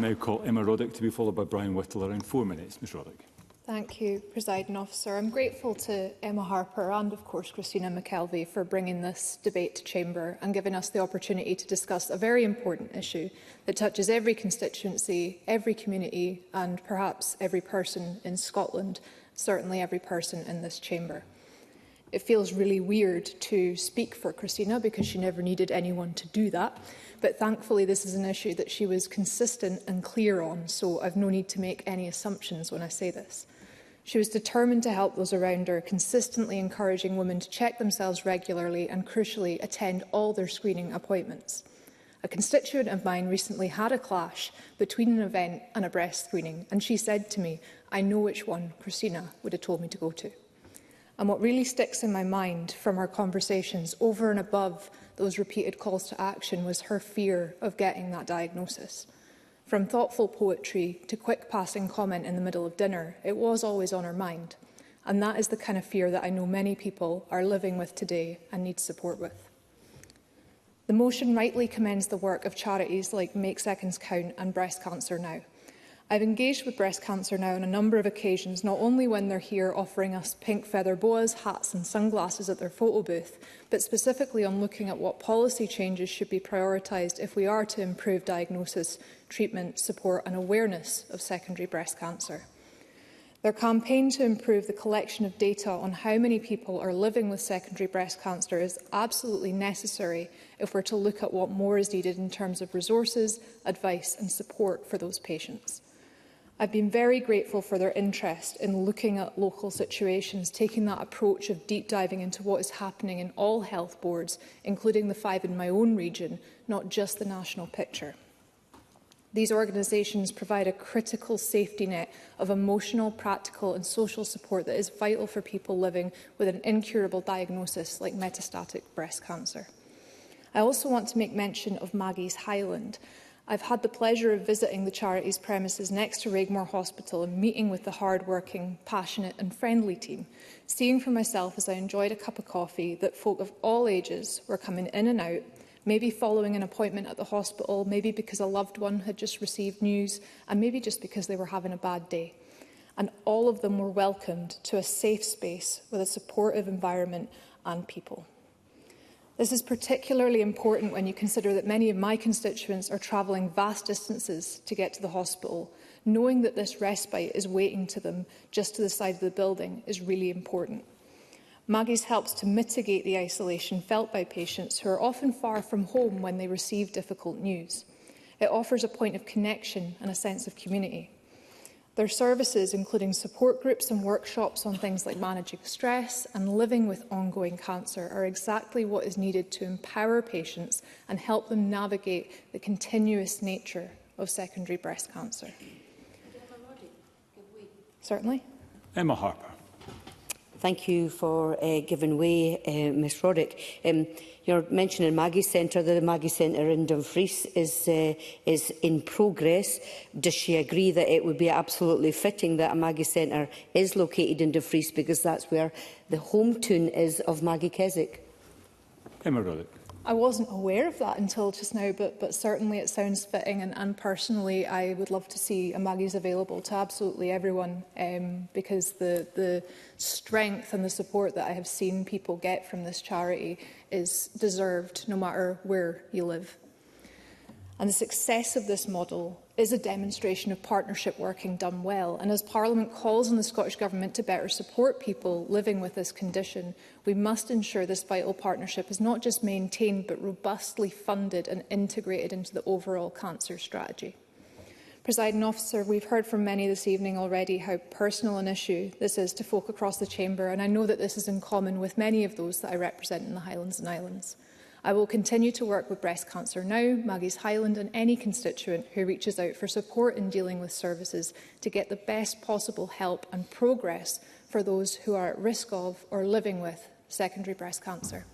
now call Emma Roddick to be followed by Brian Whittle. Around 4 minutes. Ms Roddick. Thank you, Presiding Officer. I'm grateful to Emma Harper and, of course, Christina McKelvie for bringing this debate to Chamber and giving us the opportunity to discuss a very important issue that touches every constituency, every community and perhaps every person in Scotland, certainly every person in this Chamber. It feels really weird to speak for Christina because she never needed anyone to do that. But thankfully, this is an issue that she was consistent and clear on, so I've no need to make any assumptions when I say this. She was determined to help those around her, consistently encouraging women to check themselves regularly and, crucially, attend all their screening appointments. A constituent of mine recently had a clash between an event and a breast screening, and she said to me, "I know which one Christina would have told me to go to." And what really sticks in my mind from our conversations, over and above those repeated calls to action, was her fear of getting that diagnosis. From thoughtful poetry to quick passing comment in the middle of dinner, it was always on her mind. And that is the kind of fear that I know many people are living with today and need support with. The motion rightly commends the work of charities like Make Seconds Count and Breast Cancer Now. I've engaged with Breast Cancer Now on a number of occasions, not only when they're here offering us pink feather boas, hats and sunglasses at their photo booth, but specifically on looking at what policy changes should be prioritised if we are to improve diagnosis, treatment, support and awareness of secondary breast cancer. Their campaign to improve the collection of data on how many people are living with secondary breast cancer is absolutely necessary if we're to look at what more is needed in terms of resources, advice and support for those patients. I've been very grateful for their interest in looking at local situations, taking that approach of deep diving into what is happening in all health boards, including the 5 in my own region, not just the national picture. These organisations provide a critical safety net of emotional, practical and social support that is vital for people living with an incurable diagnosis like metastatic breast cancer. I also want to make mention of Maggie's Highland. I've had the pleasure of visiting the charity's premises next to Raigmore Hospital and meeting with the hard-working, passionate and friendly team, seeing for myself as I enjoyed a cup of coffee that folk of all ages were coming in and out, maybe following an appointment at the hospital, maybe because a loved one had just received news, and maybe just because they were having a bad day. And all of them were welcomed to a safe space with a supportive environment and people. This is particularly important when you consider that many of my constituents are travelling vast distances to get to the hospital. Knowing that this respite is waiting to them just to the side of the building is really important. Maggie's helps to mitigate the isolation felt by patients who are often far from home when they receive difficult news. It offers a point of connection and a sense of community. Their services, including support groups and workshops on things like managing stress and living with ongoing cancer, are exactly what is needed to empower patients and help them navigate the continuous nature of secondary breast cancer. Certainly. Emma Harper. Thank you for giving way, Ms Roddick. You're mentioning Maggie Centre. The Maggie Centre in Dumfries is in progress. Does she agree that it would be absolutely fitting that a Maggie Centre is located in Dumfries because that's where the home tune is of Maggie Keswick? Emma Roddick. I wasn't aware of that until just now, but certainly it sounds fitting, and personally I would love to see a Maggie's available to absolutely everyone, because the strength and the support that I have seen people get from this charity is deserved no matter where you live. And the success of this model is a demonstration of partnership working done well. And as Parliament calls on the Scottish Government to better support people living with this condition, we must ensure this vital partnership is not just maintained but robustly funded and integrated into the overall cancer strategy. Presiding Officer, we've heard from many this evening already how personal an issue this is to folk across the Chamber, and I know that this is in common with many of those that I represent in the Highlands and Islands. I will continue to work with Breast Cancer Now, Maggie's Highland and any constituent who reaches out for support in dealing with services to get the best possible help and progress for those who are at risk of or living with secondary breast cancer.